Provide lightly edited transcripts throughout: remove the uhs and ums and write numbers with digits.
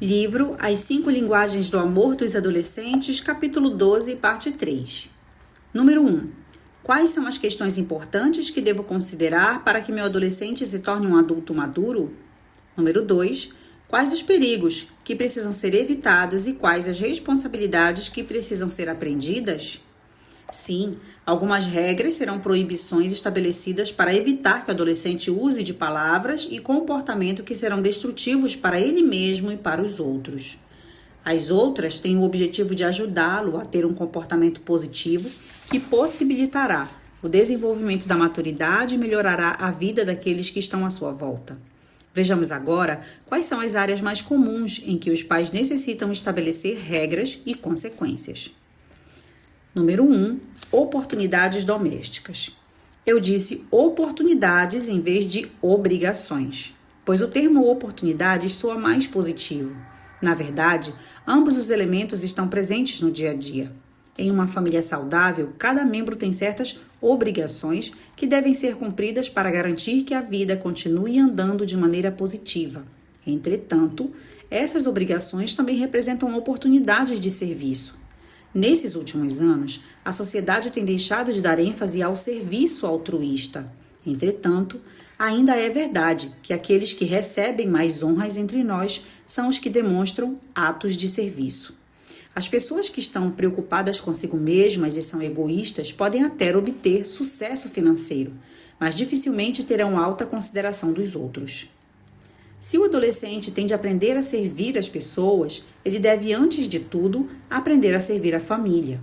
Livro As 5 Linguagens do Amor dos Adolescentes, capítulo 12, parte 3. Número 1. Quais são as questões importantes que devo considerar para que meu adolescente se torne um adulto maduro? Número 2. Quais os perigos que precisam ser evitados e quais as responsabilidades que precisam ser aprendidas? Sim, algumas regras serão proibições estabelecidas para evitar que o adolescente use de palavras e comportamento que serão destrutivos para ele mesmo e para os outros. As outras têm o objetivo de ajudá-lo a ter um comportamento positivo que possibilitará o desenvolvimento da maturidade e melhorará a vida daqueles que estão à sua volta. Vejamos agora quais são as áreas mais comuns em que os pais necessitam estabelecer regras e consequências. Número 1. Oportunidades domésticas. Eu disse oportunidades em vez de obrigações, pois o termo oportunidades soa mais positivo. Na verdade, ambos os elementos estão presentes no dia a dia. Em uma família saudável, cada membro tem certas obrigações que devem ser cumpridas para garantir que a vida continue andando de maneira positiva. Entretanto, essas obrigações também representam oportunidades de serviço. Nesses últimos anos, a sociedade tem deixado de dar ênfase ao serviço altruísta. Entretanto, ainda é verdade que aqueles que recebem mais honras entre nós são os que demonstram atos de serviço. As pessoas que estão preocupadas consigo mesmas e são egoístas podem até obter sucesso financeiro, mas dificilmente terão alta consideração dos outros. Se o adolescente tem de aprender a servir as pessoas, ele deve, antes de tudo, aprender a servir a família.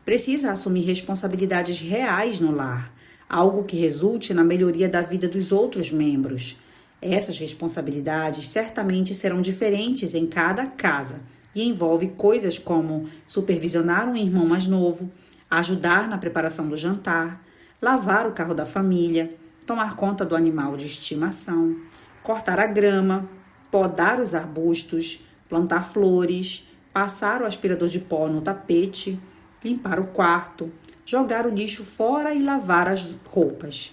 Precisa assumir responsabilidades reais no lar, algo que resulte na melhoria da vida dos outros membros. Essas responsabilidades certamente serão diferentes em cada casa e envolve coisas como supervisionar um irmão mais novo, ajudar na preparação do jantar, lavar o carro da família, tomar conta do animal de estimação, cortar a grama, podar os arbustos, plantar flores, passar o aspirador de pó no tapete, limpar o quarto, jogar o lixo fora e lavar as roupas.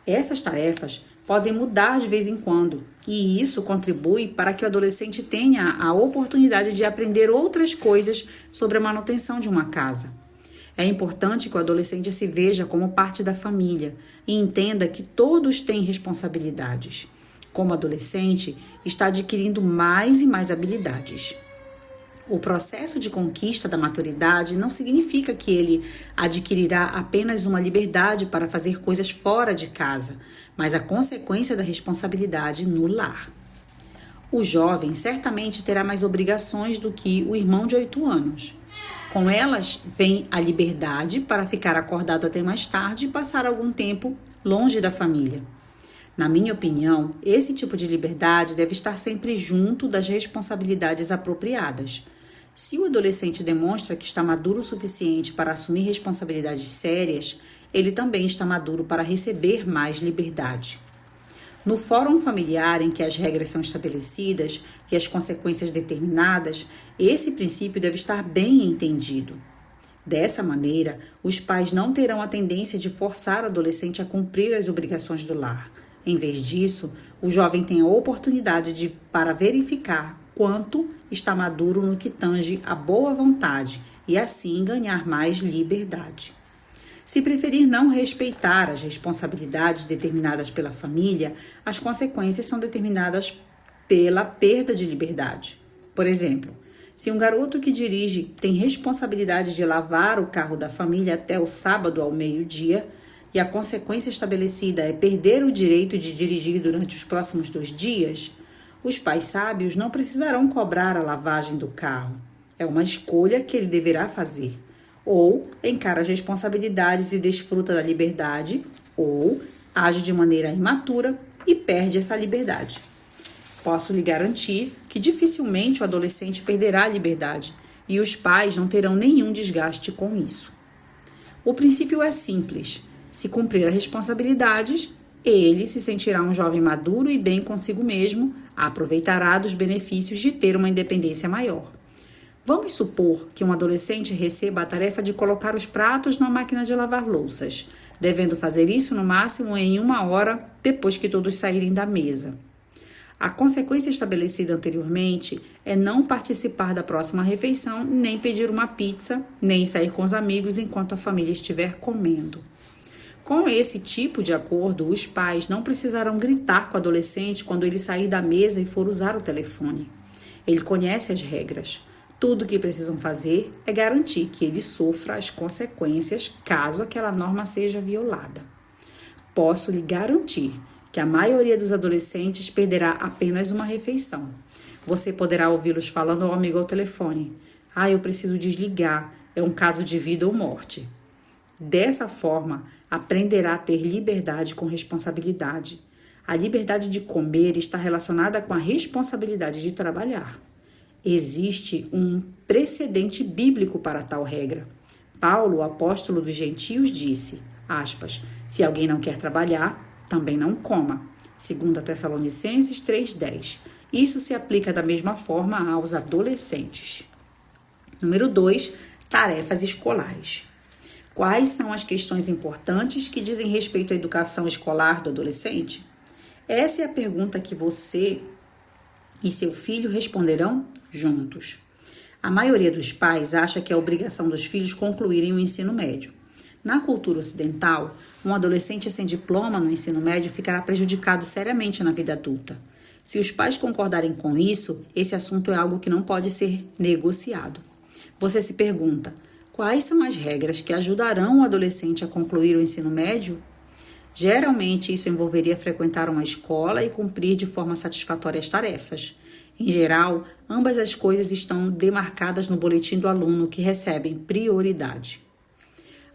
Essas tarefas podem mudar de vez em quando, e isso contribui para que o adolescente tenha a oportunidade de aprender outras coisas sobre a manutenção de uma casa. É importante que o adolescente se veja como parte da família e entenda que todos têm responsabilidades. Como adolescente, está adquirindo mais e mais habilidades. O processo de conquista da maturidade não significa que ele adquirirá apenas uma liberdade para fazer coisas fora de casa, mas a consequência da responsabilidade no lar. O jovem certamente terá mais obrigações do que o irmão de 8 anos. Com elas, vem a liberdade para ficar acordado até mais tarde e passar algum tempo longe da família. Na minha opinião, esse tipo de liberdade deve estar sempre junto das responsabilidades apropriadas. Se o adolescente demonstra que está maduro o suficiente para assumir responsabilidades sérias, ele também está maduro para receber mais liberdade. No fórum familiar em que as regras são estabelecidas e as consequências determinadas, esse princípio deve estar bem entendido. Dessa maneira, os pais não terão a tendência de forçar o adolescente a cumprir as obrigações do lar. Em vez disso, o jovem tem a oportunidade para verificar quanto está maduro no que tange a boa vontade e assim ganhar mais liberdade. Se preferir não respeitar as responsabilidades determinadas pela família, as consequências são determinadas pela perda de liberdade. Por exemplo, se um garoto que dirige tem responsabilidade de lavar o carro da família até o sábado ao meio-dia, e a consequência estabelecida é perder o direito de dirigir durante os próximos 2 dias, os pais sábios não precisarão cobrar a lavagem do carro. É uma escolha que ele deverá fazer. Ou encara as responsabilidades e desfruta da liberdade, ou age de maneira imatura e perde essa liberdade. Posso lhe garantir que dificilmente o adolescente perderá a liberdade e os pais não terão nenhum desgaste com isso. O princípio é simples. Se cumprir as responsabilidades, ele se sentirá um jovem maduro e bem consigo mesmo, aproveitará dos benefícios de ter uma independência maior. Vamos supor que um adolescente receba a tarefa de colocar os pratos na máquina de lavar louças, devendo fazer isso no máximo em 1 hora depois que todos saírem da mesa. A consequência estabelecida anteriormente é não participar da próxima refeição, nem pedir uma pizza, nem sair com os amigos enquanto a família estiver comendo. Com esse tipo de acordo, os pais não precisarão gritar com o adolescente quando ele sair da mesa e for usar o telefone. Ele conhece as regras. Tudo o que precisam fazer é garantir que ele sofra as consequências caso aquela norma seja violada. Posso lhe garantir que a maioria dos adolescentes perderá apenas uma refeição. Você poderá ouvi-los falando ao amigo ao telefone: eu preciso desligar, é um caso de vida ou morte. Dessa forma, aprenderá a ter liberdade com responsabilidade. A liberdade de comer está relacionada com a responsabilidade de trabalhar. Existe um precedente bíblico para tal regra. Paulo, o apóstolo dos gentios, disse, aspas, se alguém não quer trabalhar, também não coma. 2 Tessalonicenses 3,10. Isso se aplica da mesma forma aos adolescentes. Número 2, tarefas escolares. Quais são as questões importantes que dizem respeito à educação escolar do adolescente? Essa é a pergunta que você e seu filho responderão juntos. A maioria dos pais acha que é obrigação dos filhos concluírem o ensino médio. Na cultura ocidental, um adolescente sem diploma no ensino médio ficará prejudicado seriamente na vida adulta. Se os pais concordarem com isso, esse assunto é algo que não pode ser negociado. Você se pergunta, quais são as regras que ajudarão o adolescente a concluir o ensino médio? Geralmente, isso envolveria frequentar uma escola e cumprir de forma satisfatória as tarefas. Em geral, ambas as coisas estão demarcadas no boletim do aluno, que recebem prioridade.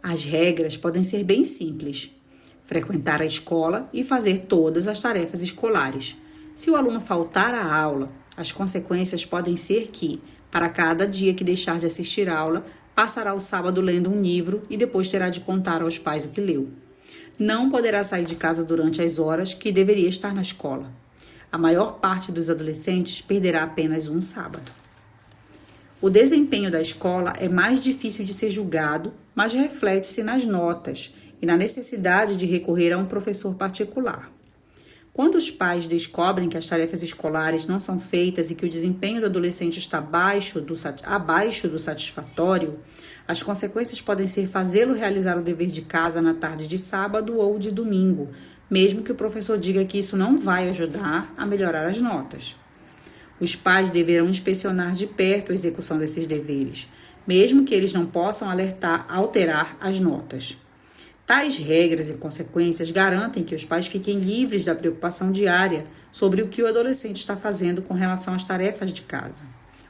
As regras podem ser bem simples. Frequentar a escola e fazer todas as tarefas escolares. Se o aluno faltar à aula, as consequências podem ser que, para cada dia que deixar de assistir à aula, passará o sábado lendo um livro e depois terá de contar aos pais o que leu. Não poderá sair de casa durante as horas que deveria estar na escola. A maior parte dos adolescentes perderá apenas um sábado. O desempenho da escola é mais difícil de ser julgado, mas reflete-se nas notas e na necessidade de recorrer a um professor particular. Quando os pais descobrem que as tarefas escolares não são feitas e que o desempenho do adolescente está abaixo do satisfatório, as consequências podem ser fazê-lo realizar o dever de casa na tarde de sábado ou de domingo, mesmo que o professor diga que isso não vai ajudar a melhorar as notas. Os pais deverão inspecionar de perto a execução desses deveres, mesmo que eles não possam alterar as notas. Tais regras e consequências garantem que os pais fiquem livres da preocupação diária sobre o que o adolescente está fazendo com relação às tarefas de casa.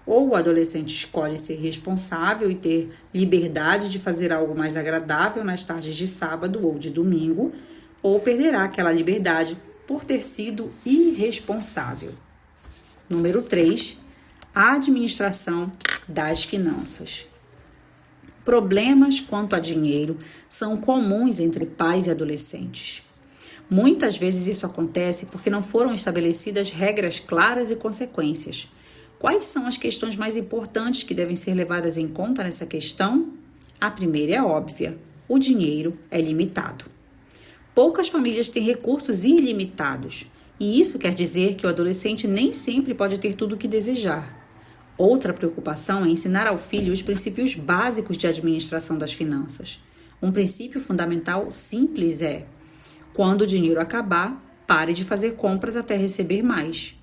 Ou o adolescente escolhe ser responsável e ter liberdade de fazer algo mais agradável nas tardes de sábado ou de domingo, ou perderá aquela liberdade por ter sido irresponsável. Número 3. A administração das finanças. Problemas quanto a dinheiro são comuns entre pais e adolescentes. Muitas vezes isso acontece porque não foram estabelecidas regras claras e consequências. Quais são as questões mais importantes que devem ser levadas em conta nessa questão? A primeira é óbvia: o dinheiro é limitado. Poucas famílias têm recursos ilimitados, e isso quer dizer que o adolescente nem sempre pode ter tudo o que desejar. Outra preocupação é ensinar ao filho os princípios básicos de administração das finanças. Um princípio fundamental simples é: quando o dinheiro acabar, pare de fazer compras até receber mais.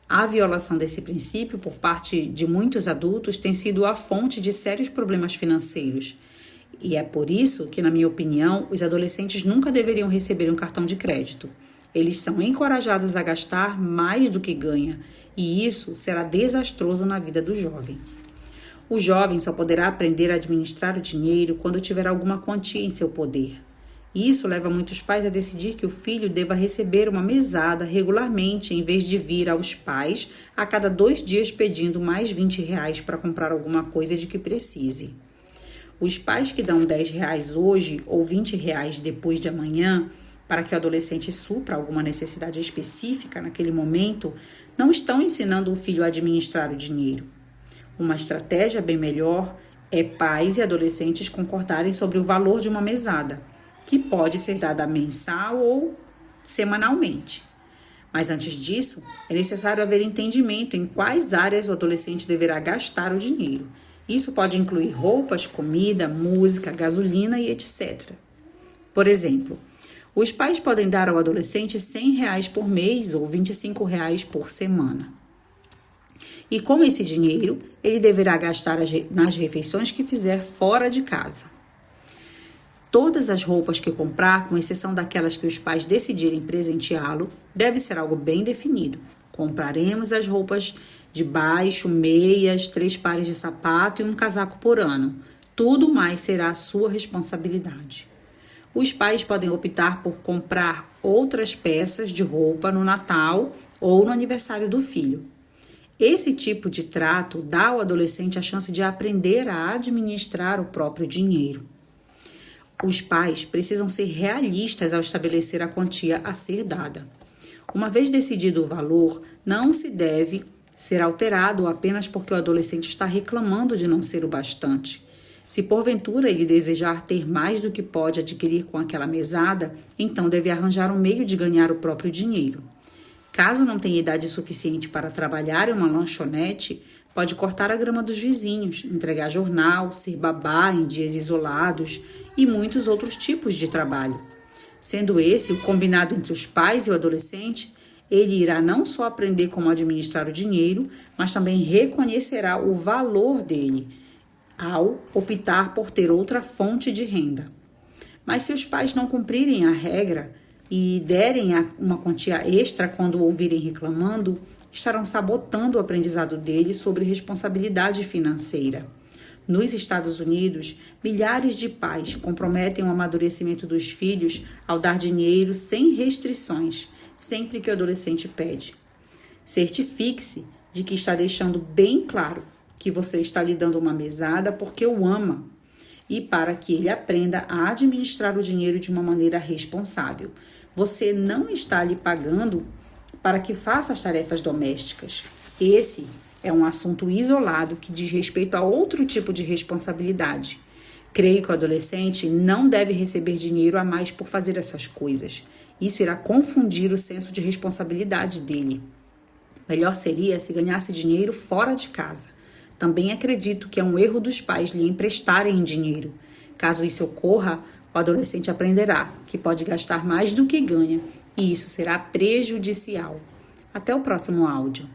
A violação desse princípio por parte de muitos adultos tem sido a fonte de sérios problemas financeiros. E é por isso que, na minha opinião, os adolescentes nunca deveriam receber um cartão de crédito. Eles são encorajados a gastar mais do que ganha, e isso será desastroso na vida do jovem. O jovem só poderá aprender a administrar o dinheiro quando tiver alguma quantia em seu poder. Isso leva muitos pais a decidir que o filho deva receber uma mesada regularmente, em vez de vir aos pais a cada 2 dias pedindo mais R$20 para comprar alguma coisa de que precise. Os pais que dão R$10 hoje ou R$20 depois de amanhã para que o adolescente supra alguma necessidade específica naquele momento, não estão ensinando o filho a administrar o dinheiro. Uma estratégia bem melhor é pais e adolescentes concordarem sobre o valor de uma mesada, que pode ser dada mensal ou semanalmente. Mas antes disso, é necessário haver entendimento em quais áreas o adolescente deverá gastar o dinheiro. Isso pode incluir roupas, comida, música, gasolina e etc. Por exemplo, os pais podem dar ao adolescente R$100 por mês ou R$25 por semana. E com esse dinheiro, ele deverá gastar nas refeições que fizer fora de casa. Todas as roupas que comprar, com exceção daquelas que os pais decidirem presenteá-lo, deve ser algo bem definido. Compraremos as roupas de baixo, meias, 3 pares de sapato e um casaco por ano. Tudo mais será sua responsabilidade. Os pais podem optar por comprar outras peças de roupa no Natal ou no aniversário do filho. Esse tipo de trato dá ao adolescente a chance de aprender a administrar o próprio dinheiro. Os pais precisam ser realistas ao estabelecer a quantia a ser dada. Uma vez decidido o valor, não se deve ser alterado apenas porque o adolescente está reclamando de não ser o bastante. Se porventura ele desejar ter mais do que pode adquirir com aquela mesada, então deve arranjar um meio de ganhar o próprio dinheiro. Caso não tenha idade suficiente para trabalhar em uma lanchonete, pode cortar a grama dos vizinhos, entregar jornal, ser babá em dias isolados e muitos outros tipos de trabalho. Sendo esse o combinado entre os pais e o adolescente, ele irá não só aprender como administrar o dinheiro, mas também reconhecerá o valor dele ao optar por ter outra fonte de renda. Mas se os pais não cumprirem a regra e derem uma quantia extra quando o ouvirem reclamando, estarão sabotando o aprendizado dele sobre responsabilidade financeira. Nos Estados Unidos, milhares de pais comprometem o amadurecimento dos filhos ao dar dinheiro sem restrições, sempre que o adolescente pede. Certifique-se de que está deixando bem claro que você está lhe dando uma mesada porque o ama e para que ele aprenda a administrar o dinheiro de uma maneira responsável. Você não está lhe pagando para que faça as tarefas domésticas. Esse é um assunto isolado que diz respeito a outro tipo de responsabilidade. Creio que o adolescente não deve receber dinheiro a mais por fazer essas coisas. Isso irá confundir o senso de responsabilidade dele. Melhor seria se ganhasse dinheiro fora de casa. Também acredito que é um erro dos pais lhe emprestarem dinheiro. Caso isso ocorra, o adolescente aprenderá que pode gastar mais do que ganha e isso será prejudicial. Até o próximo áudio.